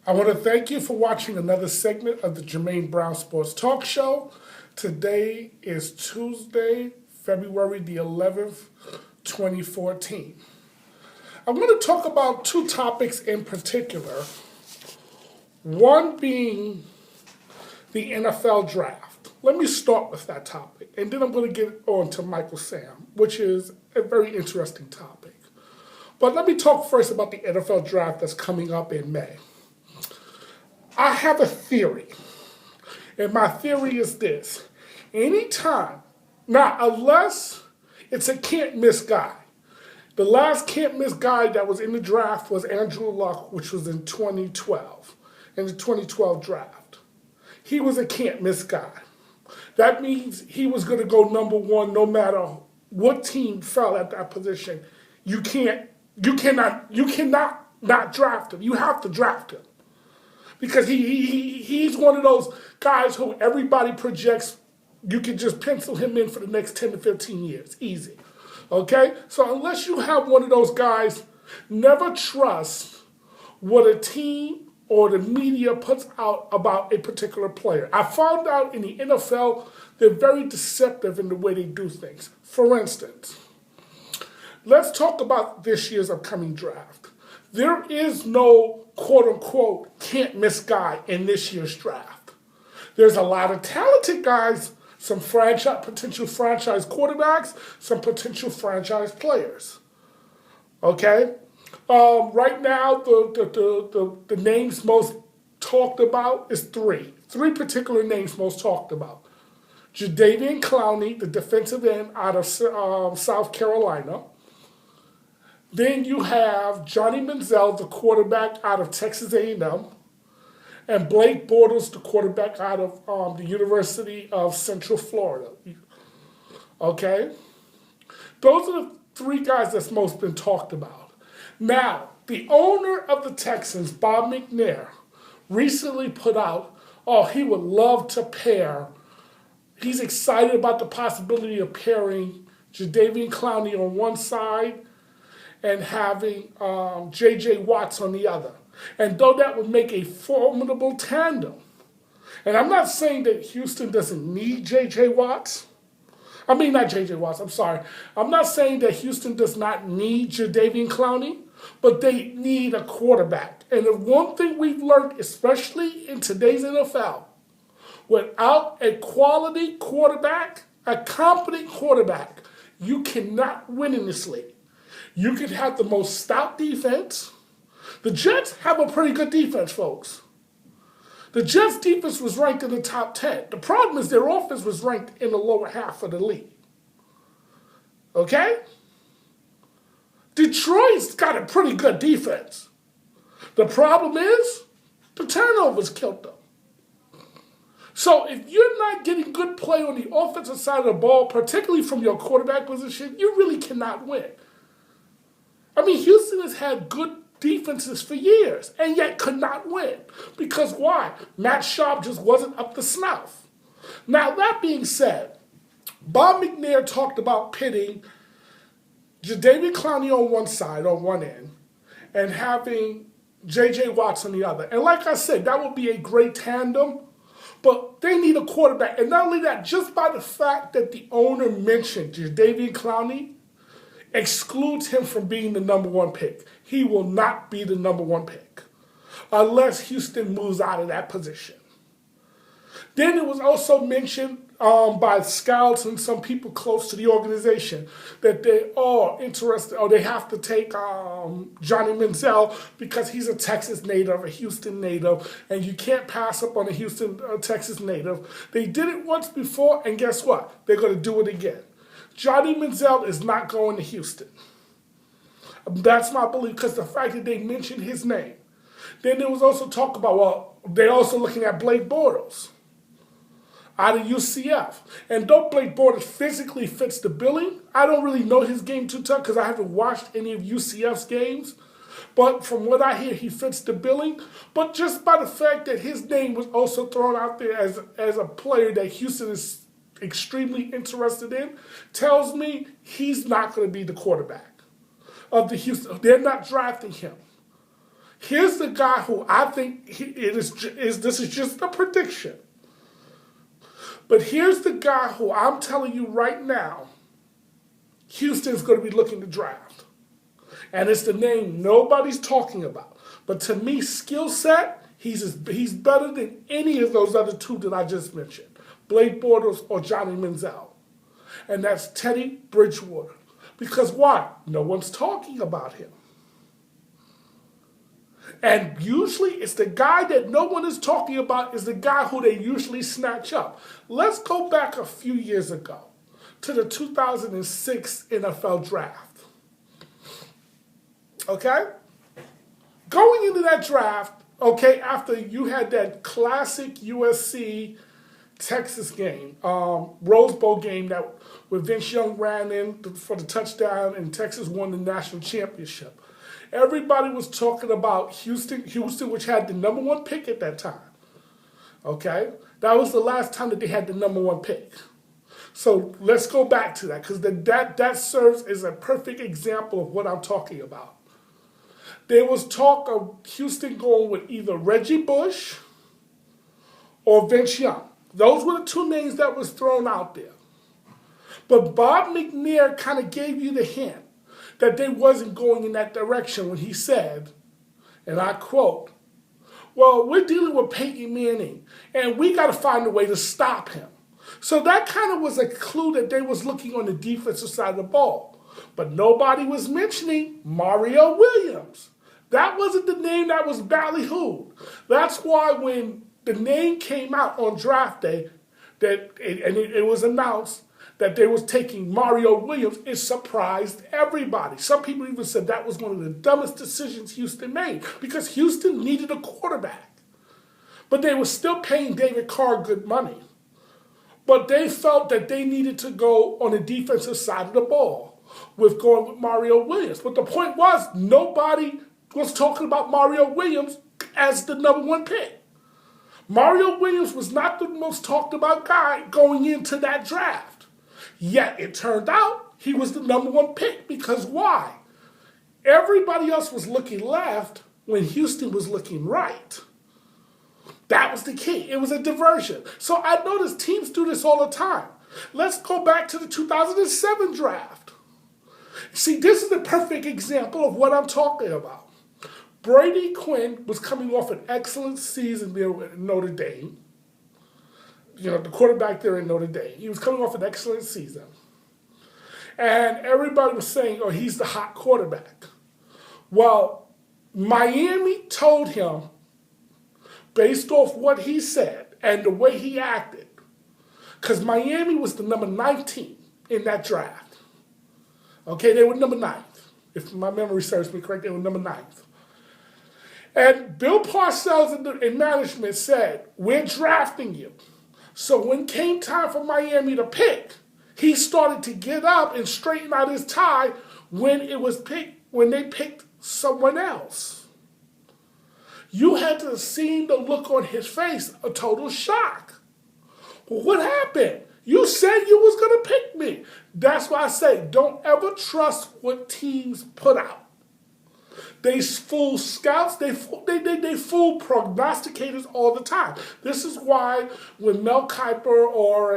I want to thank you for watching another segment of the Jermaine Brown Sports Talk Show. Today is Tuesday, February the 11th, 2014. I want to talk about two topics in particular. One being the NFL draft. Let me start with that topic, and then I'm going to get on to Michael Sam, which is a very interesting topic. But let me talk first about the NFL draft that's coming up in May. I have a theory, and my theory is this. Anytime, now unless it's a can't-miss guy. The last can't-miss guy that was in the draft was Andrew Luck, which was in 2012, in the 2012 draft. He was a can't-miss guy. That means he was going to go number one no matter what team fell at that position. You cannot not draft him. You have to draft him. Because he's one of those guys who everybody projects you can just pencil him in for the next 10 to 15 years. Easy. Okay? So unless you have one of those guys, never trust what a team or the media puts out about a particular player. I found out in the NFL, they're very deceptive in the way they do things. For instance, let's talk about this year's upcoming draft. There is no quote-unquote can't-miss guy in this year's draft. There's a lot of talented guys, some potential franchise quarterbacks, some potential franchise players. Okay? Right now, the names most talked about is three. Three particular names most talked about. Jadeveon Clowney, the defensive end out of South Carolina. Then you have Johnny Manziel, the quarterback out of Texas A&M, and Blake Bortles, the quarterback out of the University of Central Florida. Okay? Those are the three guys that's most been talked about. Now, the owner of the Texans, Bob McNair, recently put out, he would love to pair. He's excited about the possibility of pairing Jadeveon Clowney on one side and having J.J. Watts on the other. And though that would make a formidable tandem, and I'm not saying that Houston doesn't need J.J. Watts. I mean, not J.J. Watts, I'm sorry. I'm not saying that Houston does not need Jadeveon Clowney, but they need a quarterback. And the one thing we've learned, especially in today's NFL, without a quality quarterback, a competent quarterback, you cannot win in this league. You could have the most stout defense. The Jets have a pretty good defense, folks. The Jets' defense was ranked in the top 10. The problem is their offense was ranked in the lower half of the league. Okay? Detroit's got a pretty good defense. The problem is the turnovers killed them. So if you're not getting good play on the offensive side of the ball, particularly from your quarterback position, you really cannot win. I mean, Houston has had good defenses for years and yet could not win. Because why? Matt Sharp just wasn't up to snuff. Now, that being said, Bob McNair talked about pitting Jadeveon Clowney on one side, on one end, and having J.J. Watts on the other. And like I said, that would be a great tandem, but they need a quarterback. And not only that, just by the fact that the owner mentioned Jadeveon Clowney, excludes him from being the number one pick. He will not be the number one pick unless Houston moves out of that position. Then it was also mentioned by scouts and some people close to the organization that they are interested, or they have to take Johnny Manziel because he's a Texas native, a Houston native, and you can't pass up on a Houston, Texas native. They did it once before, and guess what? They're going to do it again. Johnny Manziel is not going to Houston. That's my belief because the fact that they mentioned his name. Then there was also talk about, they're also looking at Blake Bortles out of UCF. And though Blake Bortles physically fits the billing, I don't really know his game too tough because I haven't watched any of UCF's games. But from what I hear, he fits the billing. But just by the fact that his name was also thrown out there as a player that Houston is extremely interested in, tells me he's not going to be the quarterback of the Houston. They're not drafting him. Here's the guy who I think this is just a prediction. But here's the guy who I'm telling you right now, Houston's going to be looking to draft. And it's the name nobody's talking about. But to me, skill set, he's better than any of those other two that I just mentioned, Blake Bortles or Johnny Manziel. And that's Teddy Bridgewater. Because why? No one's talking about him. And usually it's the guy that no one is talking about is the guy who they usually snatch up. Let's go back a few years ago to the 2006 NFL draft. Okay? Going into that draft, okay, after you had that classic USC Texas game, Rose Bowl game that where Vince Young ran in for the touchdown and Texas won the national championship. Everybody was talking about Houston, which had the number one pick at that time. Okay? That was the last time that they had the number one pick. So let's go back to that, because that serves as a perfect example of what I'm talking about. There was talk of Houston going with either Reggie Bush or Vince Young. Those were the two names that was thrown out there. But Bob McNair kind of gave you the hint that they wasn't going in that direction when he said, and I quote, well, we're dealing with Peyton Manning, and we got to find a way to stop him. So that kind of was a clue that they was looking on the defensive side of the ball. But nobody was mentioning Mario Williams. That wasn't the name that was ballyhooed. That's why when the name came out on draft day, it was announced that they was taking Mario Williams, it surprised everybody. Some people even said that was one of the dumbest decisions Houston made because Houston needed a quarterback. But they were still paying David Carr good money. But they felt that they needed to go on the defensive side of the ball with going with Mario Williams. But the point was, nobody was talking about Mario Williams as the number one pick. Mario Williams was not the most talked about guy going into that draft. Yet it turned out he was the number one pick because why? Everybody else was looking left when Houston was looking right. That was the key. It was a diversion. So I notice teams do this all the time. Let's go back to the 2007 draft. See, this is the perfect example of what I'm talking about. Brady Quinn was coming off an excellent season there at Notre Dame. You know, the quarterback there in Notre Dame. He was coming off an excellent season. And everybody was saying, oh, he's the hot quarterback. Well, Miami told him, based off what he said and the way he acted, because Miami was the number 19 in that draft. Okay, they were number 9th. If my memory serves me correct, they were number 9th. And Bill Parcells in management said, we're drafting you. So when came time for Miami to pick, he started to get up and straighten out his tie when they picked someone else. You had to see the look on his face, a total shock. Well, what happened? You said you was going to pick me. That's why I say don't ever trust what teams put out. They fool scouts, they fool prognosticators all the time. This is why when Mel Kiper or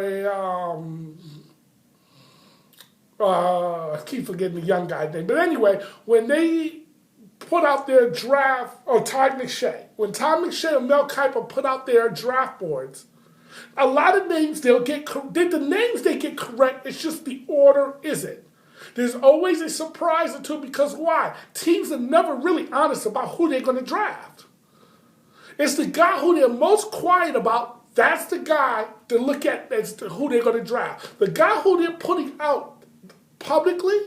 I keep forgetting the young guy's name, but anyway, when they put out their draft, or Todd McShay, when Todd McShay and Mel Kiper put out their draft boards, a lot of names the names they get correct, it's just the order isn't. There's always a surprise or two because why? Teams are never really honest about who they're going to draft. It's the guy who they're most quiet about, that's the guy to look at as to who they're going to draft. The guy who they're putting out publicly,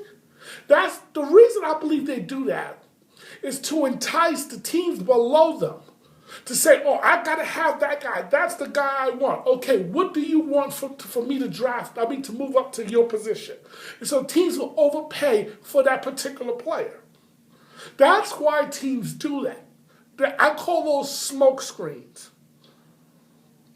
that's the reason I believe they do that, is to entice the teams below them. To say, oh, I got to have that guy. That's the guy I want. Okay, what do you want for me to draft? I mean, to move up to your position. And so teams will overpay for that particular player. That's why teams do that. I call those smoke screens.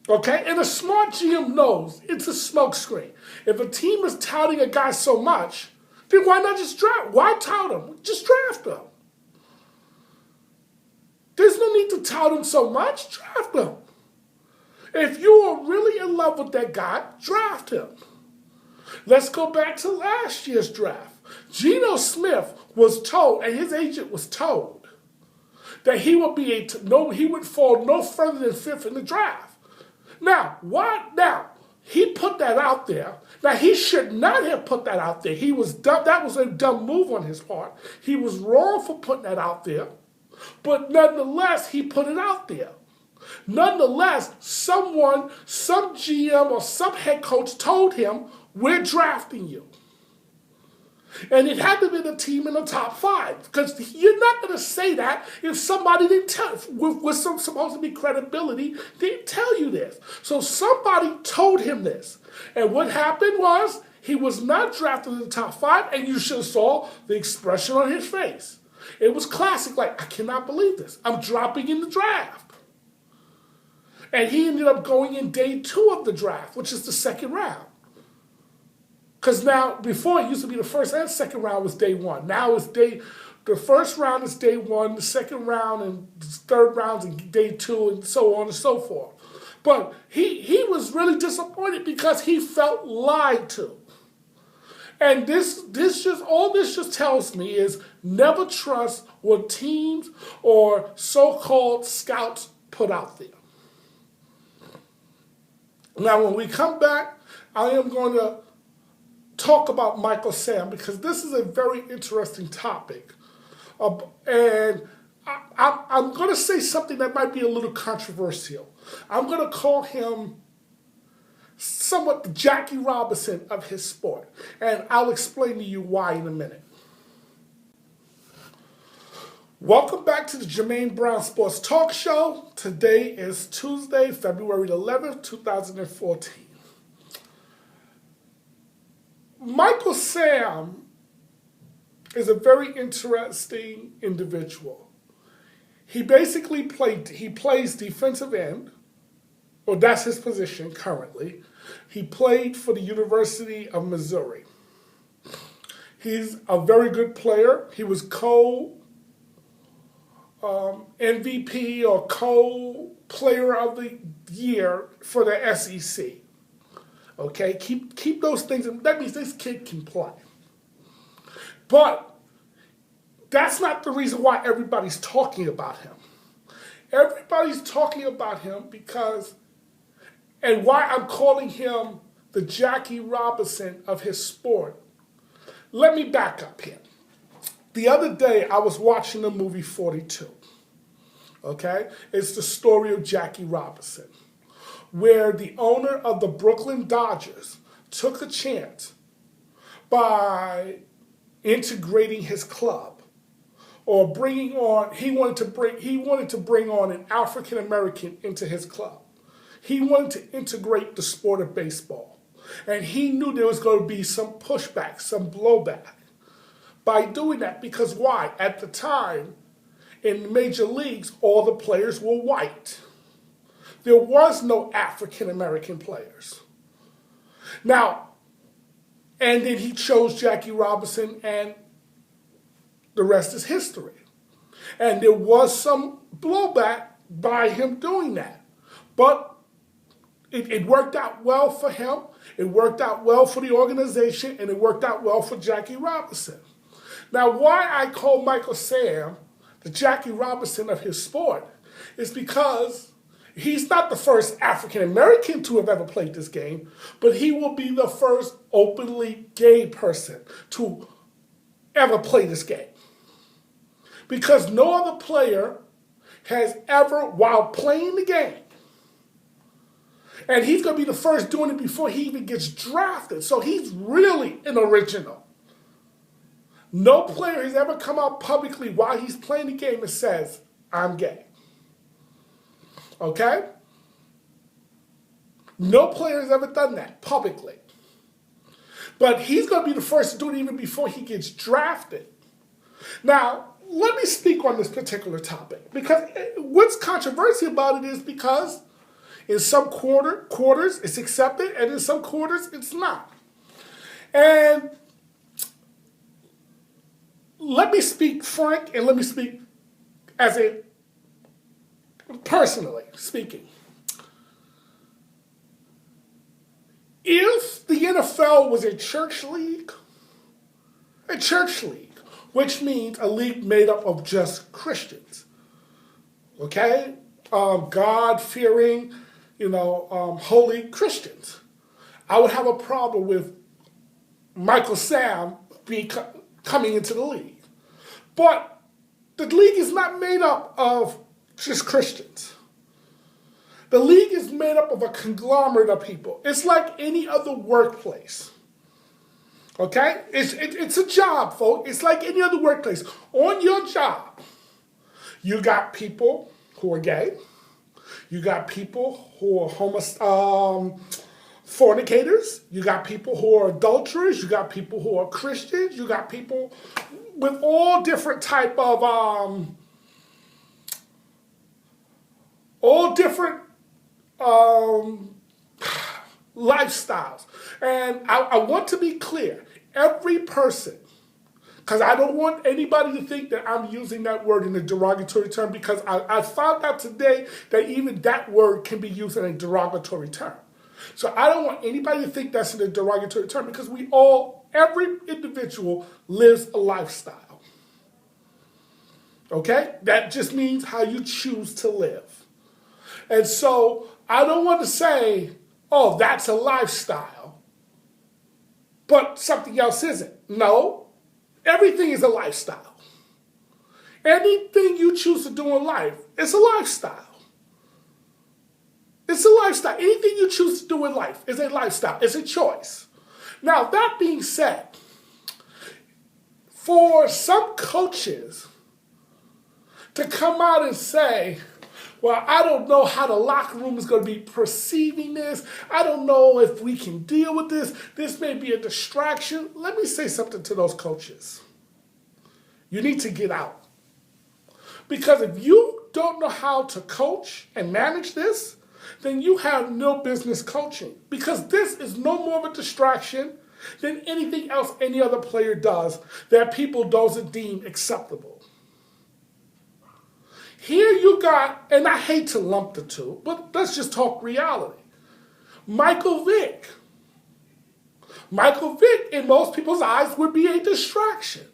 Okay? And a smart GM knows it's a smoke screen. If a team is touting a guy so much, then why not just draft? Why tout him? Just draft him. There's no need to tout him so much. Draft him. If you are really in love with that guy, draft him. Let's go back to last year's draft. Geno Smith was told, and his agent was told, that he would he would fall no further than fifth in the draft. Now, why? Now, he put that out there. Now, he should not have put that out there. He was dumb. That was a dumb move on his part. He was wrong for putting that out there. But nonetheless, he put it out there. Nonetheless, some GM or some head coach told him, we're drafting you. And it had to be the team in the top 5. Because you're not going to say that if somebody didn't tell, with some supposed to be credibility, didn't tell you this. So somebody told him this. And what happened was, he was not drafted in the top 5, and you should have saw the expression on his face. It was classic, like, I cannot believe this. I'm dropping in the draft. And he ended up going in day 2 of the draft, which is the second round. Because now, before it used to be the first and second round was day 1. Now it's the first round is day 1, the second round and the third round is day 2, and so on and so forth. But he was really disappointed because he felt lied to. And all this just tells me is never trust what teams or so-called scouts put out there. Now, when we come back, I am going to talk about Michael Sam because this is a very interesting topic. And I'm going to say something that might be a little controversial. I'm going to call him somewhat the Jackie Robinson of his sport. And I'll explain to you why in a minute. Welcome back to the Jermaine Brown Sports Talk Show. Today is Tuesday, February 11th, 2014. Michael Sam is a very interesting individual. He basically plays defensive end, or that's his position currently. He played for the University of Missouri. He's a very good player. He was MVP or co-player of the year for the SEC. Okay, keep those things. That means this kid can play. But that's not the reason why everybody's talking about him. Everybody's talking about him because, and why I'm calling him the Jackie Robinson of his sport. Let me back up here. The other day, I was watching the movie 42. Okay? It's the story of Jackie Robinson, where the owner of the Brooklyn Dodgers took a chance by integrating his club or he wanted to bring on an African American into his club. He wanted to integrate the sport of baseball. And he knew there was going to be some pushback, some blowback by doing that. Because why? At the time, in the major leagues, all the players were white. There was no African American players. Now, and then he chose Jackie Robinson, and the rest is history. And there was some blowback by him doing that. But it worked out well for him. It worked out well for the organization, and it worked out well for Jackie Robinson. Now, why I call Michael Sam the Jackie Robinson of his sport is because he's not the first African American to have ever played this game, but he will be the first openly gay person to ever play this game. Because no other player has ever, while playing the game, and he's going to be the first doing it before he even gets drafted. So he's really an original. No player has ever come out publicly while he's playing the game and says, I'm gay. Okay? No player has ever done that publicly. But he's going to be the first to do it even before he gets drafted. Now, let me speak on this particular topic. Because what's controversial about it is because in some quarters it's accepted, and in some quarters it's not. And let me speak frank, and let me speak as a personally speaking, if the NFL was a church league, which means a league made up of just Christians, okay? God-fearing, holy Christians, I would have a problem with Michael Sam coming into the league. But the league is not made up of just Christians. The league is made up of a conglomerate of people. It's like any other workplace. Okay? It's a job, folks. It's like any other workplace. On your job, you got people who are gay. You got people who are fornicators. You got people who are adulterers. You got people who are Christians. You got people with all different type of lifestyles. And I want to be clear. Every person, because I don't want anybody to think that I'm using that word in a derogatory term, because I found out today that even that word can be used in a derogatory term. So I don't want anybody to think that's in a derogatory term, because every individual lives a lifestyle. Okay? That just means how you choose to live. And so I don't want to say, oh, that's a lifestyle, but something else isn't. No, everything is a lifestyle. Anything you choose to do in life is a lifestyle. It's a lifestyle. Anything you choose to do in life is a lifestyle. It's a choice. Now, that being said, for some coaches to come out and say, well, I don't know how the locker room is going to be perceiving this. I don't know if we can deal with this. This may be a distraction. Let me say something to those coaches. You need to get out. Because if you don't know how to coach and manage this, then you have no business coaching. Because this is no more of a distraction than anything else any other player does that people don't deem acceptable. Here you got, and I hate to lump the two, but let's just talk reality. Michael Vick. Michael Vick, in most people's eyes, would be a distraction.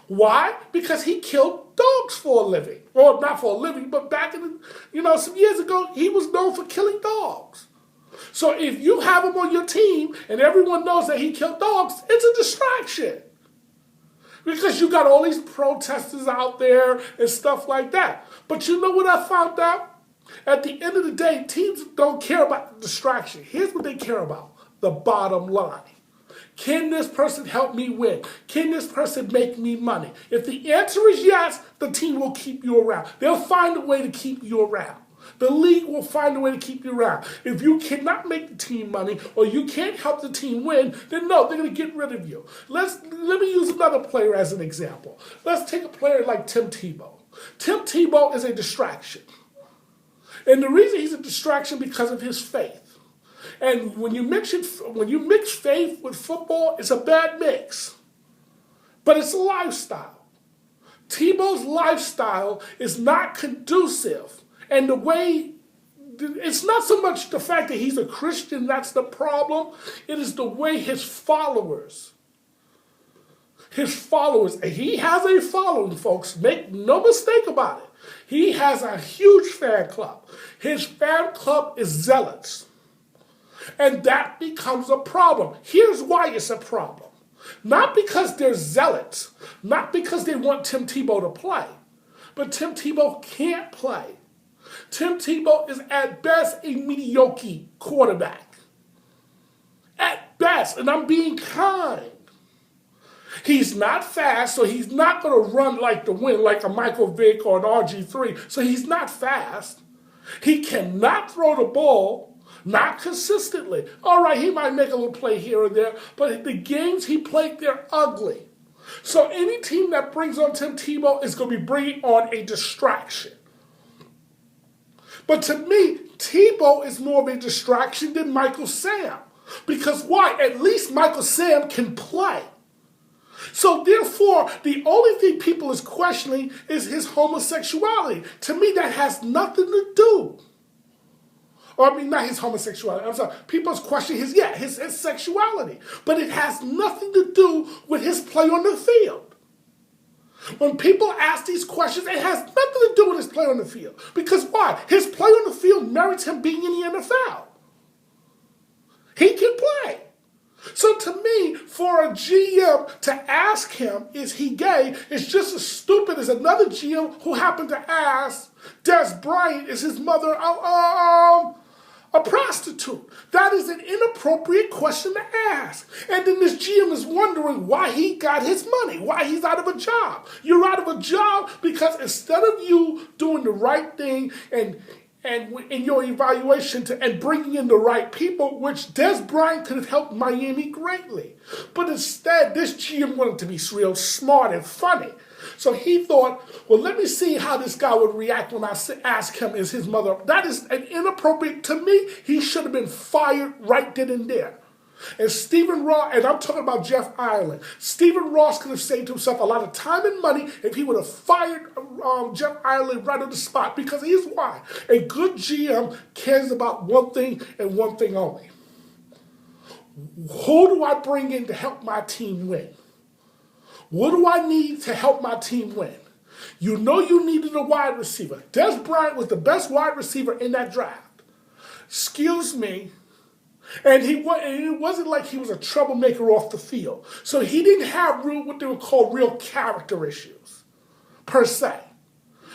Why? Because he killed dogs for a living. Or not for a living, but back in, some years ago, he was known for killing dogs. So if you have him on your team and everyone knows that he killed dogs, it's a distraction. Because you got all these protesters out there and stuff like that. But you know what I found out? At the end of the day, teams don't care about the distraction. Here's what they care about: the bottom line. Can this person help me win? Can this person make me money? If the answer is yes, the team will keep you around. They'll find a way to keep you around. The league will find a way to keep you around. If you cannot make the team money or you can't help the team win, then no, they're going to get rid of you. Let me use another player as an example. Let's take a player like Tim Tebow. Tim Tebow is a distraction. And the reason he's a distraction because of his faith. And when you mix faith with football, it's a bad mix. But it's a lifestyle. Tebow's lifestyle is not conducive. And the way, it's not so much the fact that he's a Christian that's the problem. It is the way his followers, and he has a following, folks. Make no mistake about it. He has a huge fan club. His fan club is zealots. And that becomes a problem. Here's why it's a problem. Not because they're zealots, not because they want Tim Tebow to play, but Tim Tebow can't play. Tim Tebow is at best a mediocre quarterback. At best, and I'm being kind. He's not fast, so he's not going to run like the wind, like a Michael Vick or an RG3. So he's not fast. He cannot throw the ball, not consistently. All right, he might make a little play here or there, but the games he played, they're ugly. So any team that brings on Tim Tebow is going to be bringing on a distraction. But to me, Tebow is more of a distraction than Michael Sam. Because why? At least Michael Sam can play. So therefore, the only thing people is questioning is his homosexuality. To me, that has nothing to do. Or I mean, not his homosexuality. I'm sorry. People's questioning his sexuality. But it has nothing to do with his play on the field. When people ask these questions, it has nothing to do with his play on the field. Because why? His play on the field merits him being in the NFL. He can play. So to me, for a GM to ask him, is he gay, is just as stupid as another GM who happened to ask Des Bryant, is his mother a prostitute? That is an inappropriate question to ask. And then this GM is wondering why he got his money, why he's out of a job. You're out of a job because instead of you doing the right thing and in your evaluation and bringing in the right people, which Des Bryant could have helped Miami greatly. But instead, this GM wanted to be real smart and funny. So he thought, well, let me see how this guy would react when I ask him, is his mother. That is an inappropriate, to me, he should have been fired right then and there. And Stephen Ross, and I'm talking about Jeff Ireland, Stephen Ross could have saved himself a lot of time and money if he would have fired Jeff Ireland right on the spot. Because here's why. A good GM cares about one thing and one thing only. Who do I bring in to help my team win? What do I need to help my team win? You know you needed a wide receiver. Des Bryant was the best wide receiver in that draft. Excuse me. And it wasn't like he was a troublemaker off the field. So he didn't have what they would call real character issues, per se.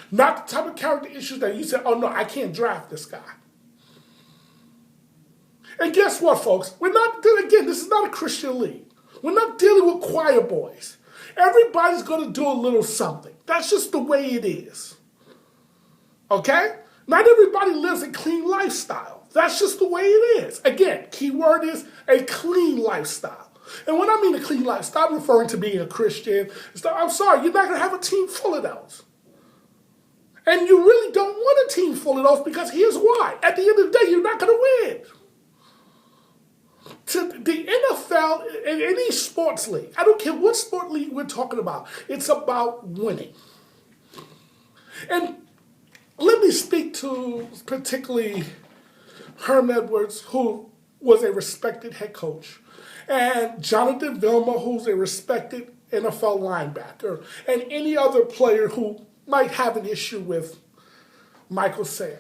Not the type of character issues that you say, oh no, I can't draft this guy. And guess what, folks? This is not a Christian league. We're not dealing with choir boys. Everybody's going to do a little something. That's just the way it is. Okay? Not everybody lives a clean lifestyle. That's just the way it is. Again, key word is a clean lifestyle. And when I mean a clean lifestyle, I'm referring to being a Christian. I'm sorry, you're not going to have a team full of those. And you really don't want a team full of those because here's why. At the end of the day, you're not going to win. To the NFL, in any sports league, I don't care what sport league we're talking about, it's about winning. And let me speak to particularly Herm Edwards, who was a respected head coach, and Jonathan Vilma, who's a respected NFL linebacker, and any other player who might have an issue with Michael Sam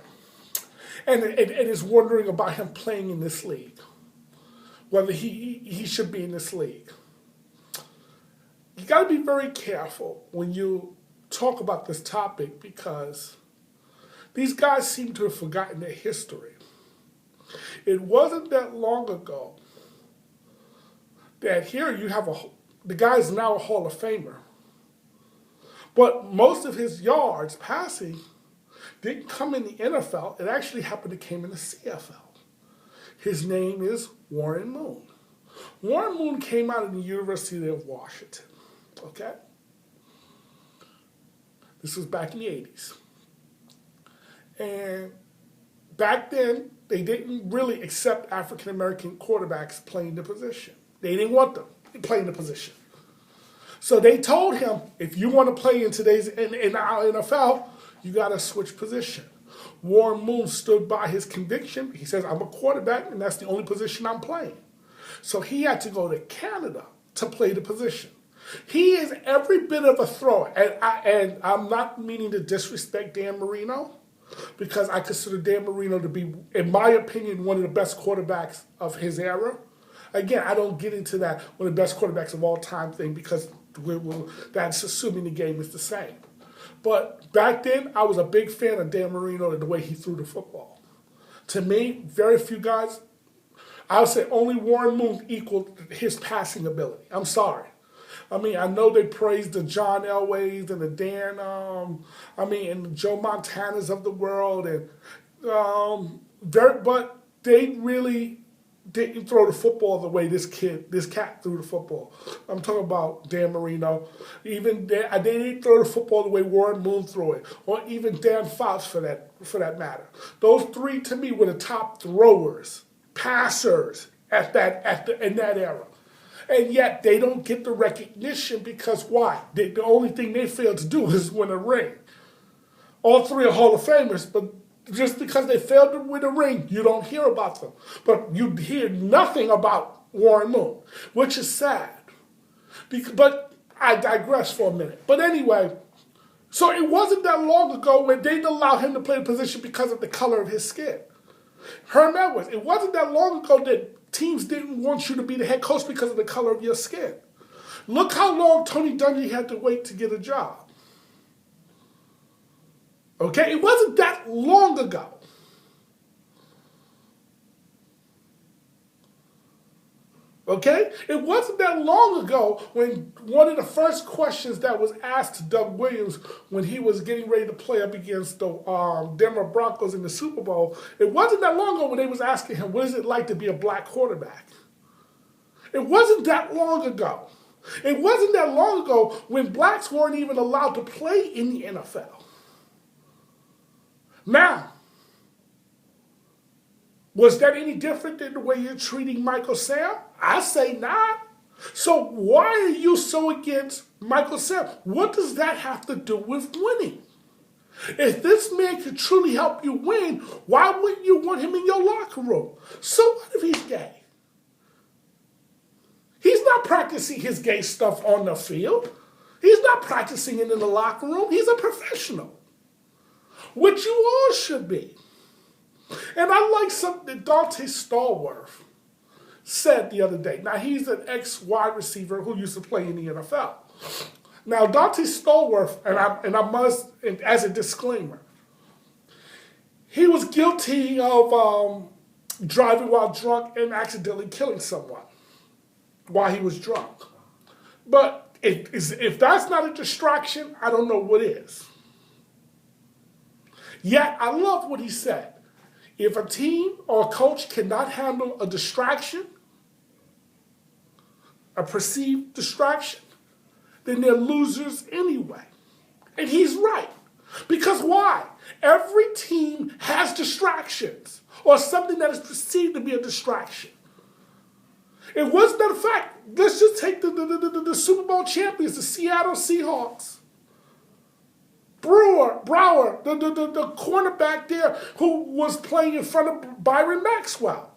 and is wondering about him playing in this league, whether he should be in this league. You got to be very careful when you talk about this topic because these guys seem to have forgotten their history. It wasn't that long ago that here you have the guy's now a Hall of Famer. But most of his yards passing didn't come in the NFL. It actually happened to came in the CFL. His name is Warren Moon. Warren Moon came out of the University of Washington. Okay? This was back in the 80s. And back then, they didn't really accept African-American quarterbacks playing the position. They didn't want them playing the position. So they told him, if you want to play in our NFL, you got to switch position. Warren Moon stood by his conviction. He says, I'm a quarterback, and that's the only position I'm playing. So he had to go to Canada to play the position. He is every bit of a thrower. And I'm not meaning to disrespect Dan Marino, because I consider Dan Marino to be, in my opinion, one of the best quarterbacks of his era. Again, I don't get into that one of the best quarterbacks of all time thing because that's assuming the game is the same. But back then, I was a big fan of Dan Marino and the way he threw the football. To me, very few guys, I would say only Warren Moon equaled his passing ability. I'm sorry. I mean, I know they praised the John Elways and the Dan, and the Joe Montanas of the world, and but they really didn't throw the football the way this cat threw the football. I'm talking about Dan Marino. Even they didn't throw the football the way Warren Moon threw it, or even Dan Fouts for that matter. Those three to me were the top throwers, passers in that era. And yet they don't get the recognition because why? The only thing they fail to do is win a ring. All three are Hall of Famers, but just because they failed to win a ring, you don't hear about them. But you hear nothing about Warren Moon, which is sad. But I digress for a minute. But anyway, so it wasn't that long ago when they allowed him to play the position because of the color of his skin. Herm Edwards, it wasn't that long ago that teams didn't want you to be the head coach because of the color of your skin. Look how long Tony Dungy had to wait to get a job. Okay, it wasn't that long ago. Okay? It wasn't that long ago when one of the first questions that was asked to Doug Williams when he was getting ready to play up against the Denver Broncos in the Super Bowl, it wasn't that long ago when they was asking him, what is it like to be a black quarterback? It wasn't that long ago. It wasn't that long ago when blacks weren't even allowed to play in the NFL. Now, was that any different than the way you're treating Michael Sam? I say not. So why are you so against Michael Sam? What does that have to do with winning? If this man could truly help you win, why wouldn't you want him in your locker room? So what if he's gay? He's not practicing his gay stuff on the field. He's not practicing it in the locker room. He's a professional, which you all should be. And I like something that Dante Stallworth said the other day. Now, he's an ex-wide receiver who used to play in the NFL. Now, Dante Stallworth, and I must, as a disclaimer, he was guilty of driving while drunk and accidentally killing someone while he was drunk. But if that's not a distraction, I don't know what is. Yet, I love what he said. If a team or a coach cannot handle a distraction, a perceived distraction, then they're losers anyway. And he's right. Because why? Every team has distractions or something that is perceived to be a distraction. It wasn't that a fact. Let's just take the Super Bowl champions, the Seattle Seahawks. Brower, the cornerback there who was playing in front of Byron Maxwell.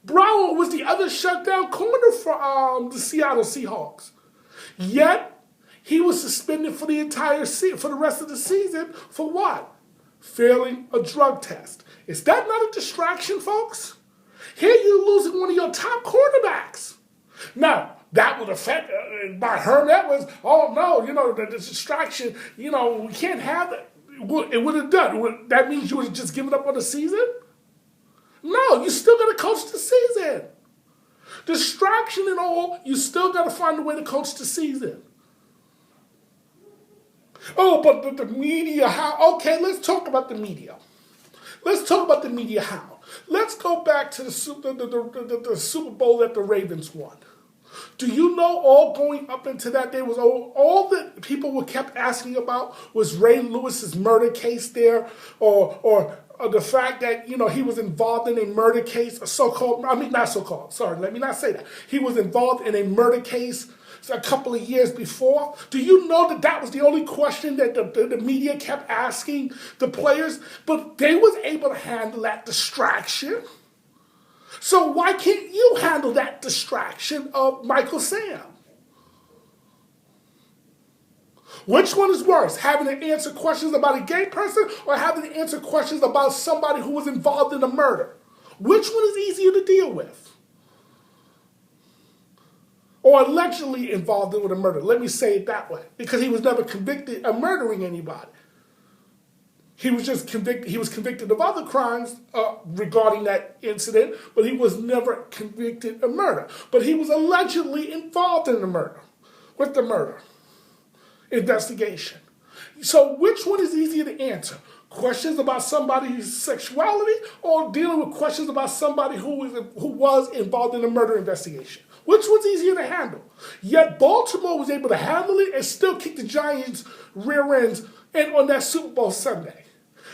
Brower was the other shutdown corner for the Seattle Seahawks. Yet, he was suspended for the entire season, for the rest of the season, for what? Failing a drug test. Is that not a distraction, folks? Here you're losing one of your top cornerbacks. Now, that would affect, by Herm Edwards, oh no, the distraction, we can't have that. It would have done. That means you would have just given up on the season? No, you still got to coach the season. Distraction and all, you still got to find a way to coach the season. Oh, but the media, how? Okay, let's talk about the media. Let's talk about the media how. Let's go back to the Super Bowl that the Ravens won. Do you know all going up into that day was all that people were kept asking about was Ray Lewis's murder case there, or the fact that he was involved in a murder case, let me not say that. He was involved in a murder case a couple of years before. Do you know that was the only question that the media kept asking the players? But they was able to handle that distraction. So why can't you handle that distraction of Michael Sam? Which one is worse, having to answer questions about a gay person or having to answer questions about somebody who was involved in a murder? Which one is easier to deal with? Or allegedly involved in with a murder. Let me say it that way. Because he was never convicted of murdering anybody. He was just convicted. He was convicted of other crimes regarding that incident, but he was never convicted of murder. But he was allegedly involved in the murder, with the murder investigation. So which one is easier to answer? Questions about somebody's sexuality or dealing with questions about somebody who was involved in a murder investigation? Which one's easier to handle? Yet Baltimore was able to handle it and still kick the Giants' rear ends and on that Super Bowl Sunday.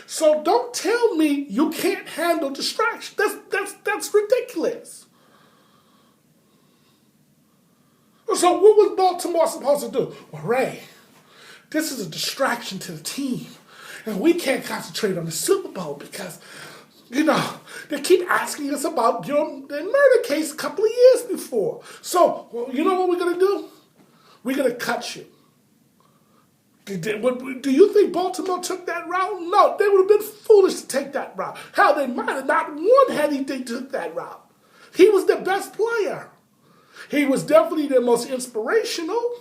So don't tell me you can't handle distraction. That's ridiculous. So what was Baltimore supposed to do? Well, Ray, this is a distraction to the team. And we can't concentrate on the Super Bowl because, they keep asking us about the murder case a couple of years before. So, you know what we're going to do? We're going to cut you. Do you think Baltimore took that route? No, they would have been foolish to take that route. Hell, they might have not won had they took that route. He was their best player. He was definitely their most inspirational.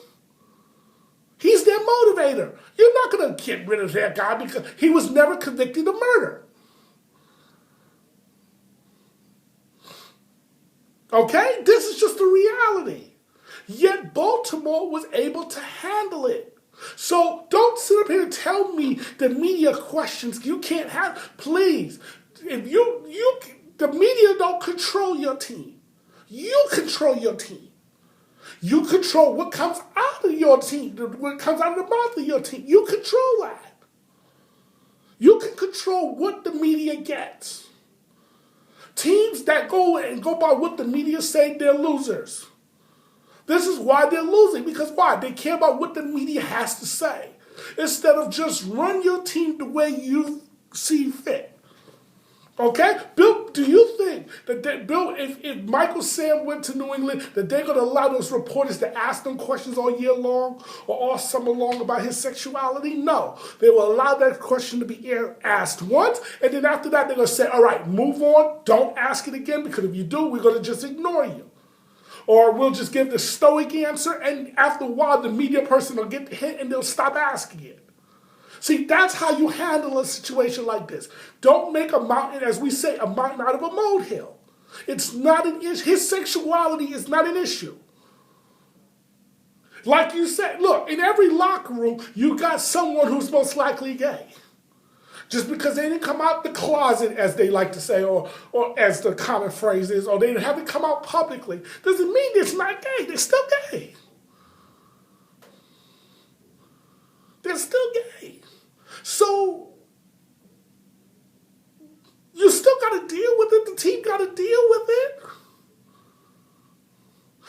He's their motivator. You're not going to get rid of that guy because he was never convicted of murder. Okay? This is just the reality. Yet Baltimore was able to handle it. So don't sit up here and tell me the media questions you can't have. Please, if the media don't control your team. You control your team. You control what comes out of your team, what comes out of the mouth of your team. You control that. You can control what the media gets. Teams that go by what the media say, they're losers. This is why they're losing. Because why? They care about what the media has to say. Instead of just run your team the way you see fit. Okay? Bill, do you think that if Michael Sam went to New England, that they're going to allow those reporters to ask them questions all year long or all summer long about his sexuality? No. They will allow that question to be asked once, and then after that, they're going to say, all right, move on. Don't ask it again, because if you do, we're going to just ignore you. Or we'll just give the stoic answer, and after a while, the media person will get the hint, and they'll stop asking it. See, that's how you handle a situation like this. Don't make a mountain, as we say, a mountain out of a molehill. It's not an issue. His sexuality is not an issue. Like you said, look, in every locker room, you got someone who's most likely gay. Just because they didn't come out the closet, as they like to say, or as the common phrase is, or they haven't come out publicly, doesn't mean it's not gay. They're still gay. They're still gay. So, you still got to deal with it. The team got to deal with it.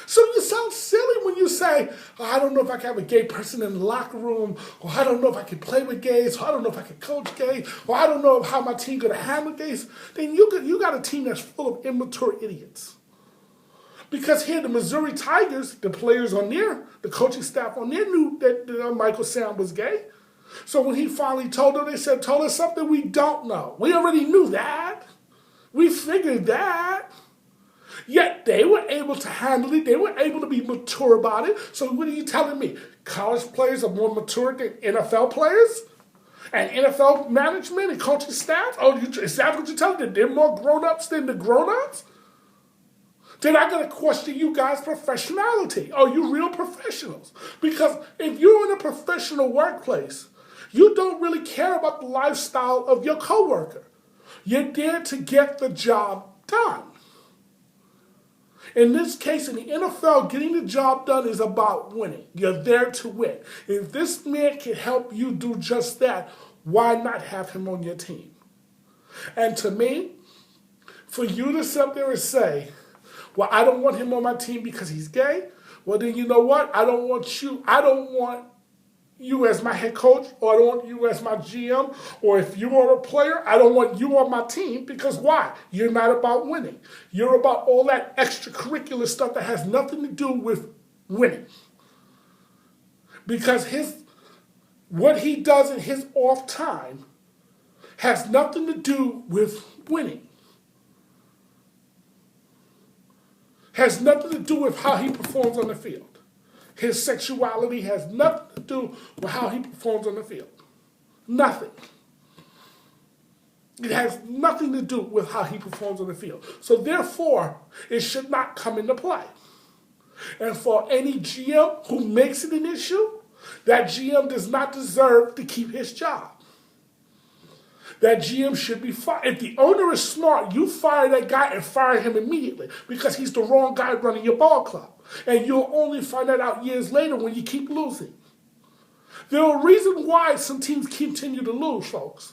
So you sound silly when you say, oh, I don't know if I can have a gay person in the locker room, or I don't know if I can play with gays, or I don't know if I can coach gays, or I don't know how my team going to handle gays. Then you got a team that's full of immature idiots. Because here, the Missouri Tigers, the players on there, the coaching staff on there knew that Michael Sam was gay. So when he finally told them, they said, told us something we don't know. We already knew that. We figured that. Yet they were able to handle it. They were able to be mature about it. So what are you telling me? College players are more mature than NFL players? And NFL management and coaching staff? Oh, is that what you're telling me? They're more grown-ups than the grown-ups? Then I got to question you guys' professionality. Are you real professionals? Because if you're in a professional workplace, you don't really care about the lifestyle of your coworker. You're there to get the job done. In this case, in the NFL, getting the job done is about winning. You're there to win. If this man can help you do just that, why not have him on your team? And to me, for you to sit there and say, well, I don't want him on my team because he's gay, well, then you know what? I don't want you as my head coach, or I don't want you as my GM, or if you are a player, I don't want you on my team, because why? You're not about winning. You're about all that extracurricular stuff that has nothing to do with winning. Because what he does in his off time has nothing to do with winning. Has nothing to do with how he performs on the field. His sexuality has nothing to do with how he performs on the field. Nothing. It has nothing to do with how he performs on the field. So therefore, it should not come into play. And for any GM who makes it an issue, that GM does not deserve to keep his job. That GM should be fired. If the owner is smart, you fire that guy and fire him immediately, because he's the wrong guy running your ball club. And you'll only find that out years later when you keep losing. There are reasons why some teams continue to lose, folks.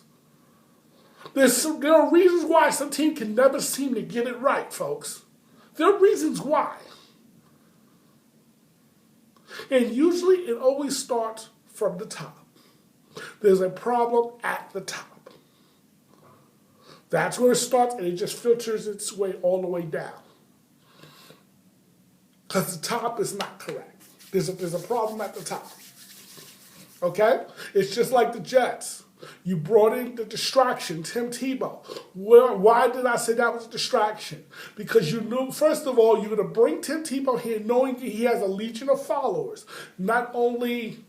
There are reasons why some teams can never seem to get it right, folks. There are reasons why. And usually it always starts from the top. There's a problem at the top. That's where it starts, and it just filters its way all the way down. Because the top is not correct. There's a problem at the top. Okay? It's just like the Jets. You brought in the distraction, Tim Tebow. Why did I say that was a distraction? Because you knew, first of all, you're going to bring Tim Tebow here knowing he has a legion of followers. Not only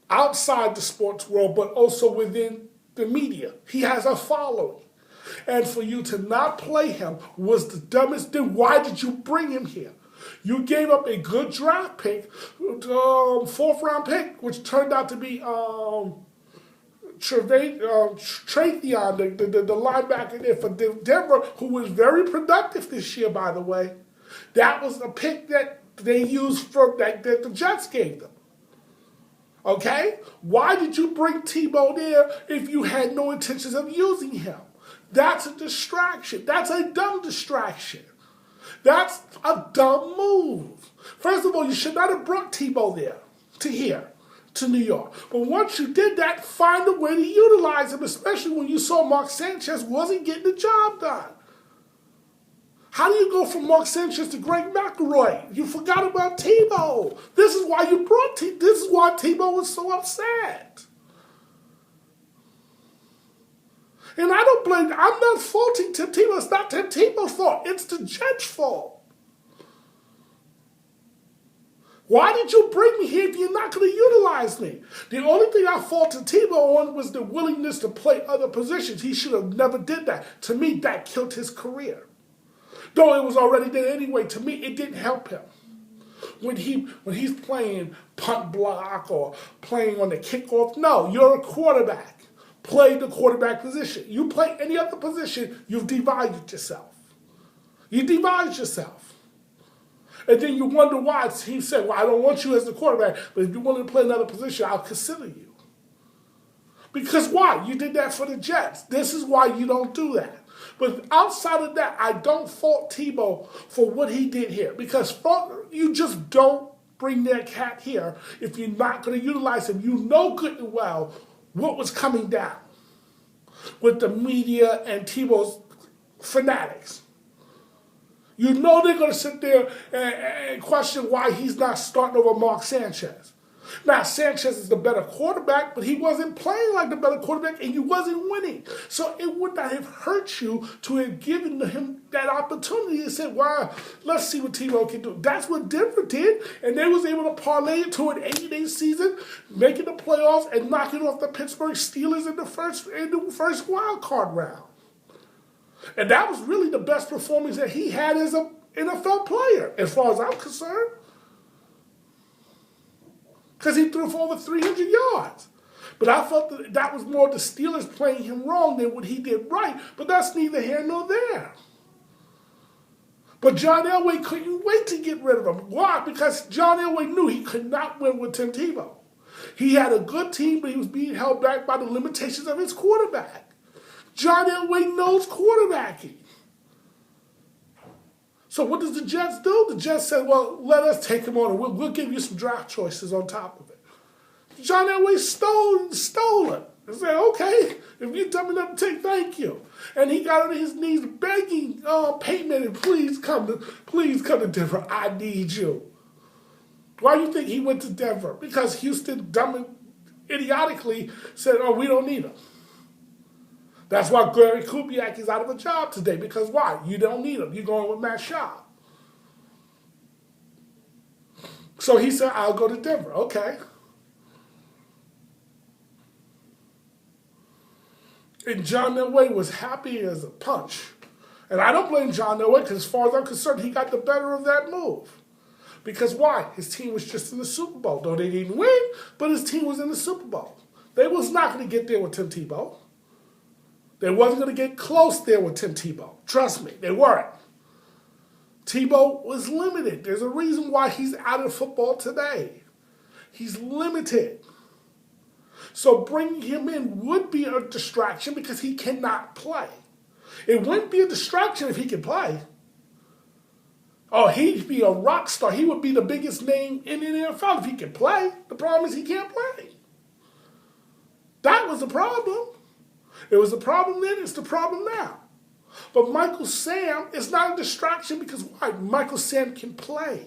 outside the sports world, but also within the media. He has a following. And for you to not play him was the dumbest thing. Why did you bring him here? You gave up a good draft pick, fourth round pick, which turned out to be Tratheon, the linebacker there for Denver, who was very productive this year, by the way. That was a pick that they used that the Jets gave them. Okay? Why did you bring Tebow there if you had no intentions of using him? That's a distraction. That's a dumb distraction. That's a dumb move. First of all, you should not have brought Tebow there, to New York. But once you did that, find a way to utilize him, especially when you saw Mark Sanchez wasn't getting the job done. How do you go from Mark Sanchez to Greg McElroy? You forgot about Tebow. This is why you brought This is why Tebow was so upset. And I'm not faulting Tim Tebow. It's not Tim Tebow's fault. It's the Jets' fault. Why did you bring me here if you're not going to utilize me? The only thing I faulted Tebow on was the willingness to play other positions. He should have never did that. To me, that killed his career. Though it was already there anyway, to me, it didn't help him. When he's playing punt block or playing on the kickoff, no, you're a quarterback. Play the quarterback position. You play any other position, you've divided yourself. You divide yourself. And then you wonder why he said, well, I don't want you as the quarterback, but if you want to play another position, I'll consider you. Because why? You did that for the Jets. This is why you don't do that. But outside of that, I don't fault Tebow for what he did here. Because you just don't bring that cat here if you're not going to utilize him. You know good and well what was coming down with the media and Tebow's fanatics. You know they're going to sit there and question why he's not starting over Mark Sanchez. Now, Sanchez is the better quarterback, but he wasn't playing like the better quarterback, and he wasn't winning. So it would not have hurt you to have given him that opportunity and said, well, let's see what Tebow can do. That's what Denver did, and they was able to parlay it to an 8-8 season, making the playoffs and knocking off the Pittsburgh Steelers in the first wild card round. And that was really the best performance that he had as an NFL player, as far as I'm concerned. Because he threw for over 300 yards. But I felt that was more the Steelers playing him wrong than what he did right. But that's neither here nor there. But John Elway couldn't wait to get rid of him. Why? Because John Elway knew he could not win with Tim Tebow. He had a good team, but he was being held back by the limitations of his quarterback. John Elway knows quarterbacking. So what does the Jets do? The Jets said, well, let us take him on, and we'll give you some draft choices on top of it. John Elway stole it. They said, okay, if you're dumb enough to take, thank you. And he got on his knees begging Peyton Manning, please come to Denver. I need you. Why do you think he went to Denver? Because Houston idiotically said, oh, we don't need him. That's why Gary Kubiak is out of a job today. Because why? You don't need him. You're going with Matt Schaub. So he said, I'll go to Denver. Okay. And John Elway was happy as a punch. And I don't blame John Elway because as far as I'm concerned, he got the better of that move. Because why? His team was just in the Super Bowl. Though they didn't win, but his team was in the Super Bowl. They was not going to get there with Tim Tebow. They wasn't going to get close there with Tim Tebow. Trust me, they weren't. Tebow was limited. There's a reason why he's out of football today. He's limited. So bringing him in would be a distraction because he cannot play. It wouldn't be a distraction if he could play. Oh, he'd be a rock star. He would be the biggest name in the NFL if he could play. The problem is he can't play. That was the problem. It was the problem then, it's the problem now. But Michael Sam is not a distraction because why? Michael Sam can play.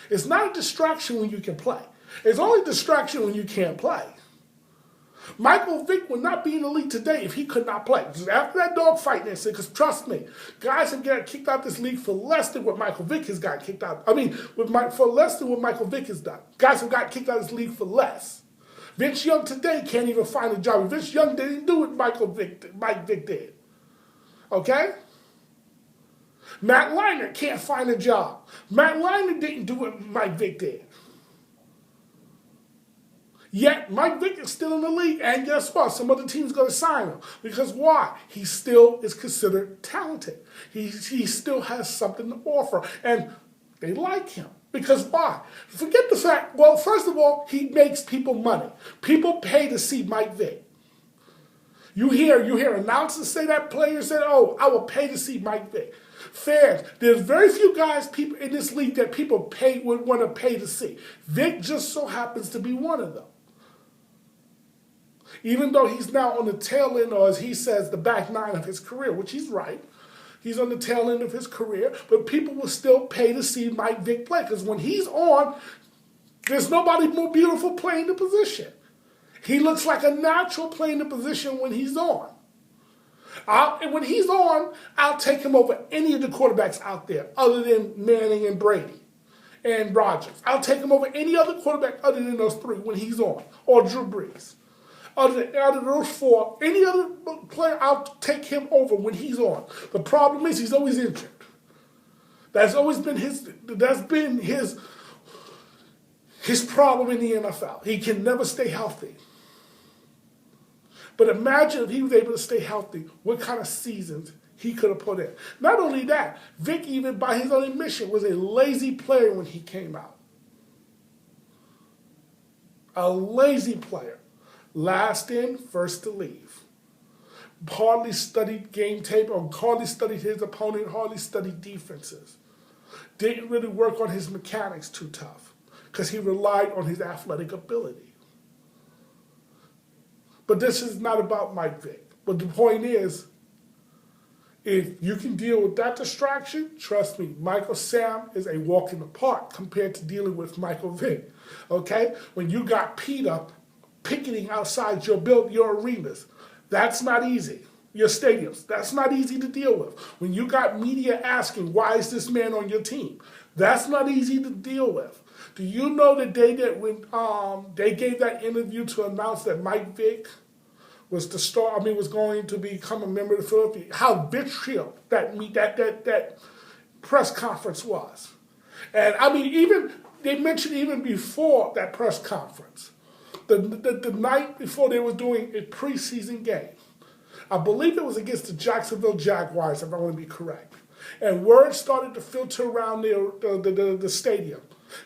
It's not a distraction when you can play. It's only a distraction when you can't play. Michael Vick would not be in the league today if he could not play. After that dog fight, they said, because trust me, guys have gotten kicked out of this league for less than what Michael Vick has gotten kicked out. For less than what Michael Vick has done. Guys have gotten kicked out of this league for less. Vince Young today can't even find a job. Vince Young didn't do what Mike Vick did. Okay? Matt Leinart can't find a job. Matt Leinart didn't do what Mike Vick did. Yet, Mike Vick is still in the league, and guess what? Some other team's going to sign him. Because why? He still is considered talented. He still has something to offer, and they like him. Because why? Forget the fact, well, first of all, he makes people money. People pay to see Mike Vick. You hear announcers say that, players say, oh, I will pay to see Mike Vick. Fans, there's very few people in this league that people would want to pay to see. Vick just so happens to be one of them. Even though he's now on the tail end, or as he says, the back nine of his career, which he's right. He's on the tail end of his career, but people will still pay to see Mike Vick play because when he's on, there's nobody more beautiful playing the position. He looks like a natural playing the position when he's on. And when he's on, I'll take him over any of the quarterbacks out there other than Manning and Brady and Rodgers. I'll take him over any other quarterback other than those three when he's on, or Drew Brees. Out of those four, any other player, I'll take him over when he's on. The problem is he's always injured. That's been his problem in the NFL. He can never stay healthy. But imagine if he was able to stay healthy, what kind of seasons he could have put in. Not only that, Vick, even by his own admission, was a lazy player when he came out. A lazy player. Last in, first to leave. Hardly studied game tape, or hardly studied his opponent, hardly studied defenses. Didn't really work on his mechanics too tough because he relied on his athletic ability. But this is not about Mike Vick. But the point is, if you can deal with that distraction, trust me, Michael Sam is a walk in the park compared to dealing with Michael Vick. Okay? When you got Peter picketing outside your arenas, that's not easy. Your stadiums, that's not easy to deal with. When you got media asking, why is this man on your team? That's not easy to deal with. Do you know the day that when they gave that interview to announce that Mike Vick was going to become a member of the Philadelphia, how vitriol that press conference was. And they mentioned even before that press conference, the night before they were doing a preseason game. I believe it was against the Jacksonville Jaguars, if I want to be correct. And word started to filter around the stadium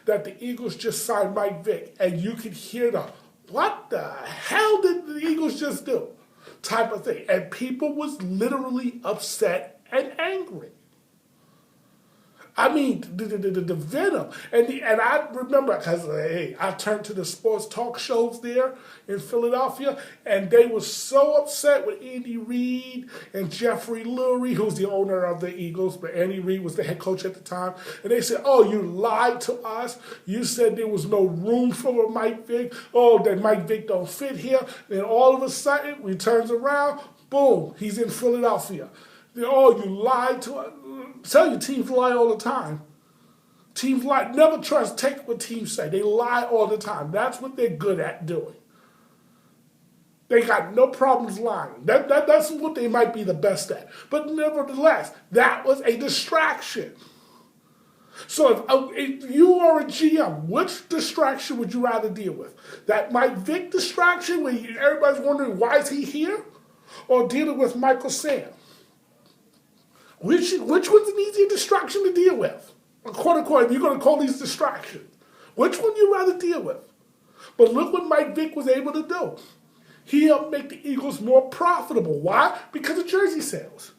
that the Eagles just signed Mike Vick. And you could hear the, what the hell did the Eagles just do? Type of thing. And people was literally upset and angry. I mean, the venom. And I remember, because I turned to the sports talk shows there in Philadelphia, and they were so upset with Andy Reid and Jeffrey Lurie, who's the owner of the Eagles, but Andy Reid was the head coach at the time. And they said, oh, you lied to us. You said there was no room for Mike Vick. Oh, that Mike Vick don't fit here. And all of a sudden, he turns around, boom, he's in Philadelphia. Oh, you lied to us. Tell you, teams lie all the time. Teams lie. Never take what teams say. They lie all the time. That's what they're good at doing. They got no problems lying. That's what they might be the best at. But nevertheless, that was a distraction. So if you are a GM, which distraction would you rather deal with? That Mike Vick distraction where everybody's wondering why is he here? Or dealing with Michael Sam? Which one's an easier distraction to deal with? Quote unquote, if you're going to call these distractions. Which one you rather deal with? But look what Mike Vick was able to do. He helped make the Eagles more profitable. Why? Because of jersey sales.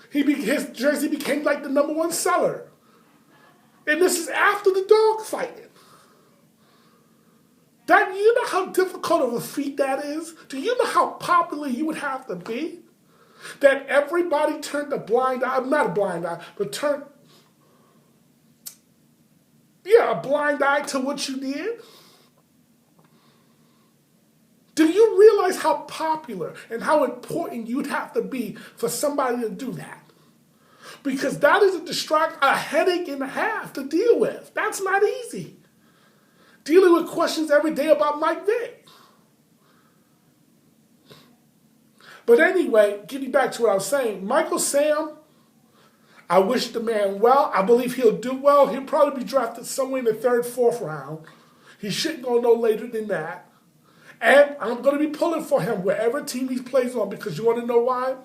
His jersey became like the number one seller And this is after the dog fighting. That, you know how difficult of a feat that is? Do you know how popular you would have to be? That everybody turned a blind eye, not a blind eye, but turned, a blind eye to what you did? Do you realize how popular and how important you'd have to be for somebody to do that? Because that is a headache and a half to deal with. That's not easy. Dealing with questions every day about Mike Vick. But anyway, getting back to what I was saying, Michael Sam, I wish the man well. I believe he'll do well. He'll probably be drafted somewhere in the 3rd, 4th round. He shouldn't go no later than that. And I'm going to be pulling for him wherever team he plays on, because you want to know why?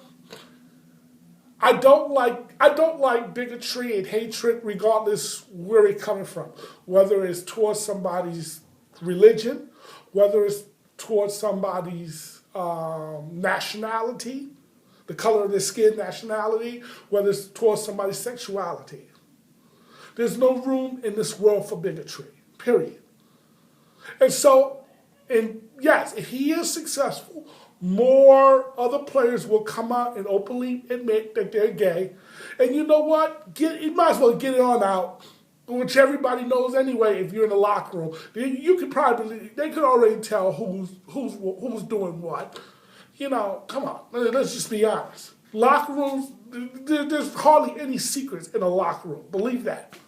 I don't like bigotry and hatred regardless where it's coming from. Whether it's towards somebody's religion, whether it's towards somebody's nationality, the color of their skin, nationality, whether it's towards somebody's sexuality. There's no room in this world for bigotry, period. And so, yes, if he is successful, more other players will come out and openly admit that they're gay. And you know what? You might as well get it on out, which everybody knows anyway. If you're in the locker room, you could they could already tell who's doing what. You know, come on, let's just be honest. Locker rooms, there's hardly any secrets in a locker room. Believe that.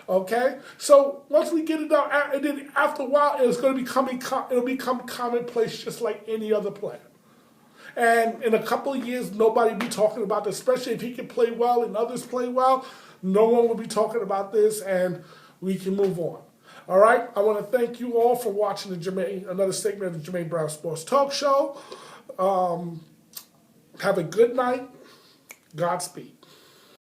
Okay, so once we get it out, and then after a while, it'll become commonplace, just like any other player. And in a couple of years, nobody will be talking about this, especially if he can play well and others play well. No one will be talking about this, and we can move on. All right, I want to thank you all for watching another segment of the Jermaine Brown Sports Talk Show. Have a good night. Godspeed.